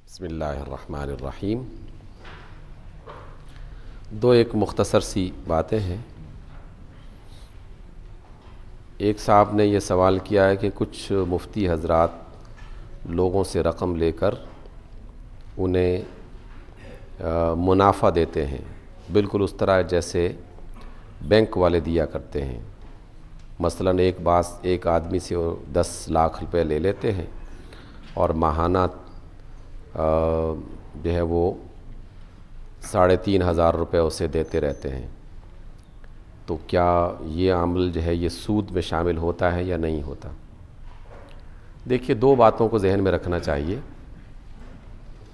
بسم اللہ الرحمن الرحیم۔ ایک مختصر سی باتیں ہیں۔ ایک صاحب نے یہ سوال کیا ہے کہ کچھ مفتی حضرات لوگوں سے رقم لے کر انہیں منافع دیتے ہیں، بالکل اس طرح جیسے بینک والے دیا کرتے ہیں۔ مثلاً ایک آدمی سے 10 لاکھ روپے لے لیتے ہیں اور ماہانہ جو ہے وہ 3,500 روپے اسے دیتے رہتے ہیں۔ تو کیا یہ عمل جو ہے یہ سود میں شامل ہوتا ہے یا نہیں ہوتا؟ دیکھیے، 2 باتوں کو ذہن میں رکھنا چاہیے۔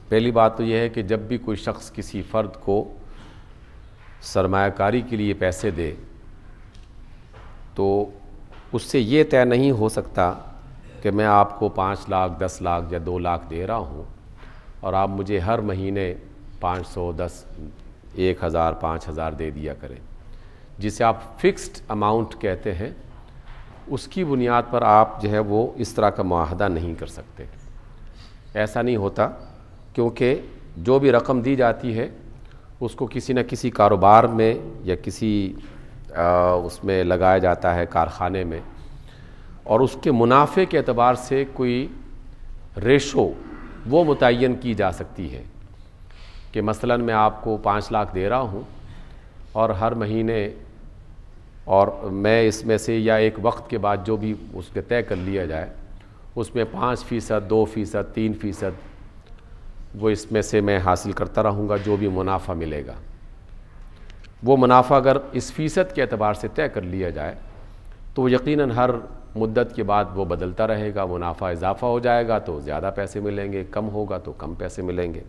پہلی بات تو یہ ہے کہ جب بھی کوئی شخص کسی فرد کو سرمایہ کاری کے لیے پیسے دے تو اس سے یہ طے نہیں ہو سکتا کہ میں آپ کو 5 لاکھ 10 لاکھ یا 2 لاکھ دے رہا ہوں اور آپ مجھے ہر مہینے 500 10 1000 5000 دے دیا کریں، جسے آپ فکسڈ اماؤنٹ کہتے ہیں۔ اس کی بنیاد پر آپ جو ہے وہ اس طرح کا معاہدہ نہیں کر سکتے۔ ایسا نہیں ہوتا، کیونکہ جو بھی رقم دی جاتی ہے اس کو کسی نہ کسی کاروبار میں یا کسی اس میں لگایا جاتا ہے، کارخانے میں، اور اس کے منافع کے اعتبار سے کوئی ریشو وہ متعین کی جا سکتی ہے کہ مثلاً میں آپ کو 5 لاکھ دے رہا ہوں اور ہر مہینے اور میں اس میں سے یا ایک وقت کے بعد جو بھی اس کے طے کر لیا جائے اس میں 5%، 2%، 3% وہ اس میں سے میں حاصل کرتا رہوں گا۔ جو بھی منافع ملے گا وہ منافع اگر اس فیصد کے اعتبار سے طے کر لیا جائے تو یقیناً ہر مدت کے بعد وہ بدلتا رہے گا۔ منافع اضافہ ہو جائے گا تو زیادہ پیسے ملیں گے، کم ہوگا تو کم پیسے ملیں گے۔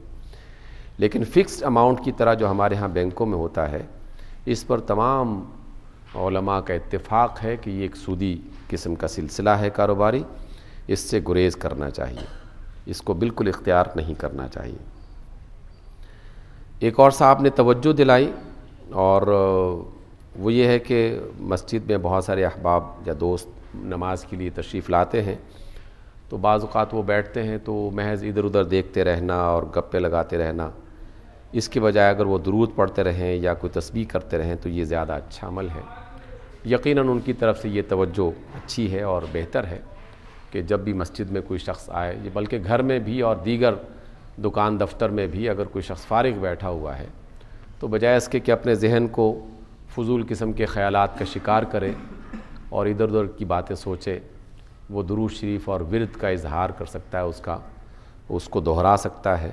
لیکن فکسڈ اماؤنٹ کی طرح جو ہمارے ہاں بینکوں میں ہوتا ہے، اس پر تمام علماء کا اتفاق ہے کہ یہ ایک سودی قسم کا سلسلہ ہے کاروباری، اس سے گریز کرنا چاہیے، اس کو بالکل اختیار نہیں کرنا چاہیے۔ ایک اور صاحب نے توجہ دلائی، اور وہ یہ ہے کہ مسجد میں بہت سارے احباب یا دوست نماز کے لیے تشریف لاتے ہیں، تو بعض اوقات وہ بیٹھتے ہیں تو محض ادھر ادھر دیکھتے رہنا اور گپے لگاتے رہنا، اس کے بجائے اگر وہ درود پڑھتے رہیں یا کوئی تسبیح کرتے رہیں تو یہ زیادہ اچھا عمل ہے۔ یقیناً ان کی طرف سے یہ توجہ اچھی ہے اور بہتر ہے کہ جب بھی مسجد میں کوئی شخص آئے، بلکہ گھر میں بھی اور دیگر دکان دفتر میں بھی اگر کوئی شخص فارغ بیٹھا ہوا ہے تو بجائے اس کے کہ اپنے ذہن کو فضول قسم کے خیالات کا شکار کرے اور ادھر ادھر کی باتیں سوچے، وہ درود شریف اور ورد کا اظہار کر سکتا ہے، اس کو دہرا سکتا ہے۔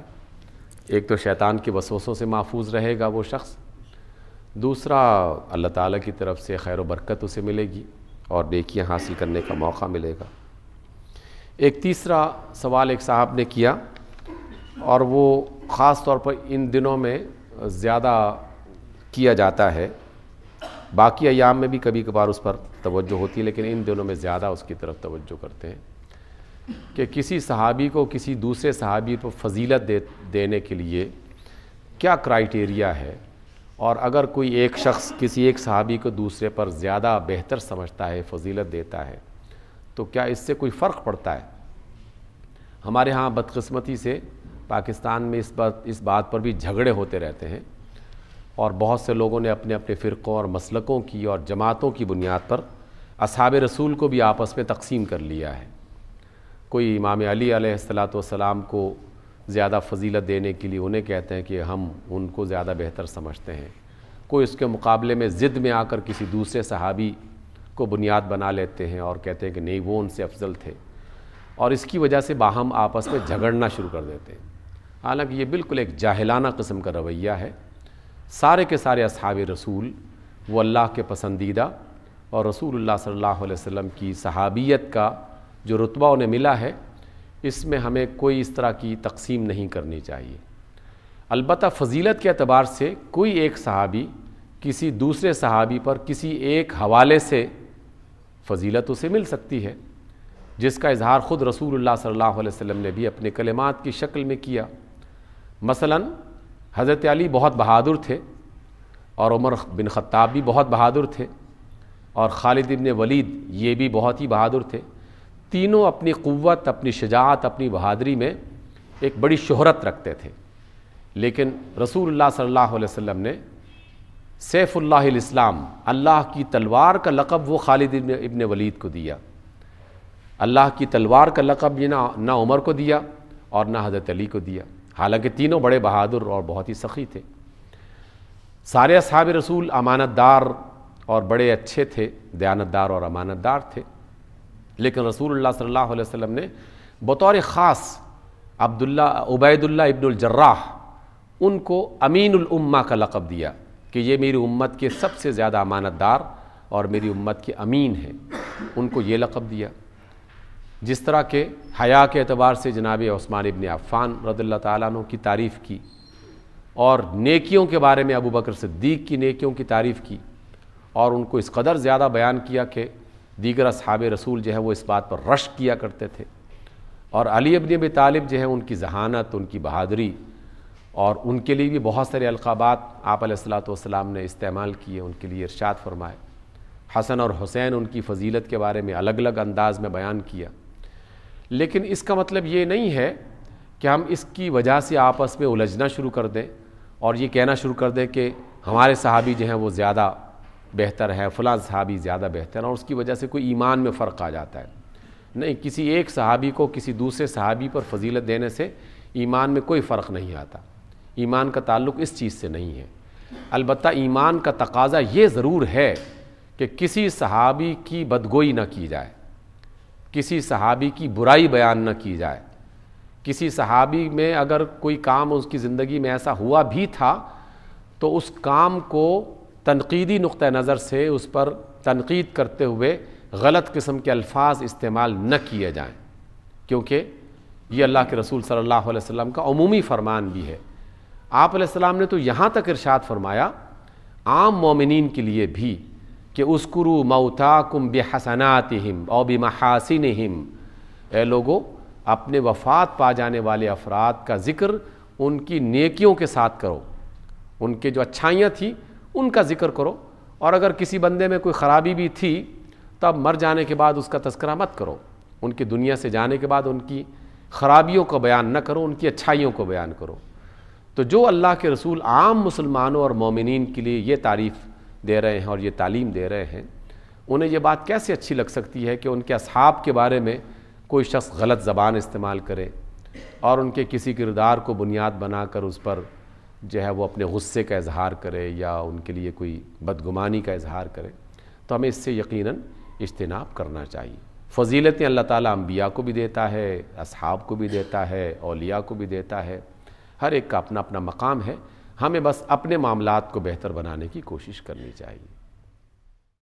ایک تو شیطان کے وسوسوں سے محفوظ رہے گا وہ شخص، دوسرا اللہ تعالیٰ کی طرف سے خیر و برکت اسے ملے گی اور نیکیاں حاصل کرنے کا موقع ملے گا۔ ایک تیسرا سوال ایک صاحب نے کیا، اور وہ خاص طور پر ان دنوں میں زیادہ کیا جاتا ہے، باقی ایام میں بھی کبھی کبھار اس پر توجہ ہوتی ہے، لیکن ان دنوں میں زیادہ اس کی طرف توجہ کرتے ہیں کہ کسی صحابی کو کسی دوسرے صحابی پر فضیلت دینے کے لیے کیا کرائیٹیریا ہے، اور اگر کوئی ایک شخص کسی ایک صحابی کو دوسرے پر زیادہ بہتر سمجھتا ہے، فضیلت دیتا ہے، تو کیا اس سے کوئی فرق پڑتا ہے؟ ہمارے ہاں بدقسمتی سے پاکستان میں اس بات پر بھی جھگڑے ہوتے رہتے ہیں، اور بہت سے لوگوں نے اپنے اپنے فرقوں اور مسلکوں کی اور جماعتوں کی بنیاد پر اصحاب رسول کو بھی آپس میں تقسیم کر لیا ہے۔ کوئی امام علی علیہ السلام کو زیادہ فضیلت دینے کے لیے انہیں کہتے ہیں کہ ہم ان کو زیادہ بہتر سمجھتے ہیں، کوئی اس کے مقابلے میں ضد میں آ کر کسی دوسرے صحابی کو بنیاد بنا لیتے ہیں اور کہتے ہیں کہ نہیں وہ ان سے افضل تھے، اور اس کی وجہ سے باہم آپس میں جھگڑنا شروع کر دیتے ہیں۔ حالانکہ یہ بالکل ایک جاہلانہ قسم کا رویہ ہے۔ سارے کے سارے اصحاب رسول وہ اللہ کے پسندیدہ اور رسول اللہ صلی اللہ علیہ وسلم کی صحابیت کا جو رتبہ انہیں ملا ہے، اس میں ہمیں کوئی اس طرح کی تقسیم نہیں کرنی چاہیے۔ البتہ فضیلت کے اعتبار سے کوئی ایک صحابی کسی دوسرے صحابی پر کسی ایک حوالے سے فضیلت اسے مل سکتی ہے، جس کا اظہار خود رسول اللہ صلی اللہ علیہ وسلم نے بھی اپنے کلمات کی شکل میں کیا۔ مثلاً حضرت علی بہت بہادر تھے، اور عمر بن خطاب بھی بہت بہادر تھے، اور خالد ابن ولید یہ بھی بہت ہی بہادر تھے۔ تینوں اپنی قوت، اپنی شجاعت، اپنی بہادری میں ایک بڑی شہرت رکھتے تھے، لیکن رسول اللہ صلی اللہ علیہ وسلم نے سیف اللہ الاسلام، اللہ کی تلوار کا لقب وہ خالد ابن ولید کو دیا۔ اللہ کی تلوار کا لقب یہ نہ عمر کو دیا اور نہ حضرت علی کو دیا، حالانکہ تینوں بڑے بہادر اور بہت ہی سخی تھے۔ سارے اصحاب رسول امانت دار اور بڑے اچھے تھے، دیانت دار اور امانت دار تھے، لیکن رسول اللہ صلی اللہ علیہ وسلم نے بطور خاص عبید اللہ ابن الجراح ان کو امین الامہ کا لقب دیا کہ یہ میری امت کے سب سے زیادہ امانت دار اور میری امت کے امین ہیں، ان کو یہ لقب دیا۔ جس طرح کہ حیا کے اعتبار سے جناب عثمان ابن عفان رضی اللہ تعالیٰ عنہ کی تعریف کی، اور نیکیوں کے بارے میں ابو بکر صدیق کی نیکیوں کی تعریف کی، اور ان کو اس قدر زیادہ بیان کیا کہ دیگر اصحاب رسول جو ہے وہ اس بات پر رشک کیا کرتے تھے، اور علی ابن ابی طالب جو ہے ان کی ذہانت، ان کی بہادری، اور ان کے لیے بھی بہت سارے القابات آپ علیہ الصلوۃ والسلام نے استعمال کیے، ان کے لیے ارشاد فرمائے۔ حسن اور حسین ان کی فضیلت کے بارے میں الگ الگ انداز میں بیان کیا، لیکن اس کا مطلب یہ نہیں ہے کہ ہم اس کی وجہ سے آپس میں الجھنا شروع کر دیں اور یہ کہنا شروع کر دیں کہ ہمارے صحابی جو ہیں وہ زیادہ بہتر ہے، فلاں صحابی زیادہ بہتر ہے، اور اس کی وجہ سے کوئی ایمان میں فرق آ جاتا ہے۔ نہیں، کسی ایک صحابی کو کسی دوسرے صحابی پر فضیلت دینے سے ایمان میں کوئی فرق نہیں آتا، ایمان کا تعلق اس چیز سے نہیں ہے۔ البتہ ایمان کا تقاضا یہ ضرور ہے کہ کسی صحابی کی بدگوئی نہ کی جائے، کسی صحابی کی برائی بیان نہ کی جائے، کسی صحابی میں اگر کوئی کام اس کی زندگی میں ایسا ہوا بھی تھا تو اس کام کو تنقیدی نقطہ نظر سے اس پر تنقید کرتے ہوئے غلط قسم کے الفاظ استعمال نہ کیے جائیں، کیونکہ یہ اللہ کے رسول صلی اللہ علیہ وسلم کا عمومی فرمان بھی ہے۔ آپ علیہ السلام نے تو یہاں تک ارشاد فرمایا عام مومنین کے لیے بھی کہ اذکروا موتاکم بحسناتہم او بمحاسنہم، اے لوگو اپنے وفات پا جانے والے افراد کا ذکر ان کی نیکیوں کے ساتھ کرو، ان کے جو اچھائیاں تھیں ان کا ذکر کرو، اور اگر کسی بندے میں کوئی خرابی بھی تھی تب مر جانے کے بعد اس کا تذکرہ مت کرو، ان کی دنیا سے جانے کے بعد ان کی خرابیوں کو بیان نہ کرو، ان کی اچھائیوں کو بیان کرو۔ تو جو اللہ کے رسول عام مسلمانوں اور مومنین کے لیے یہ تعریف دے رہے ہیں اور یہ تعلیم دے رہے ہیں، انہیں یہ بات کیسے اچھی لگ سکتی ہے کہ ان کے اصحاب کے بارے میں کوئی شخص غلط زبان استعمال کرے اور ان کے کسی کردار کو بنیاد بنا کر اس پر جو ہے وہ اپنے غصے کا اظہار کرے یا ان کے لیے کوئی بدگمانی کا اظہار کرے۔ تو ہمیں اس سے یقیناً اجتناب کرنا چاہیے۔ فضیلتیں اللہ تعالیٰ انبیاء کو بھی دیتا ہے، اصحاب کو بھی دیتا ہے، اولیاء کو بھی دیتا ہے، ہر ایک کا اپنا اپنا مقام ہے، ہمیں بس اپنے معاملات کو بہتر بنانے کی کوشش کرنی چاہیے۔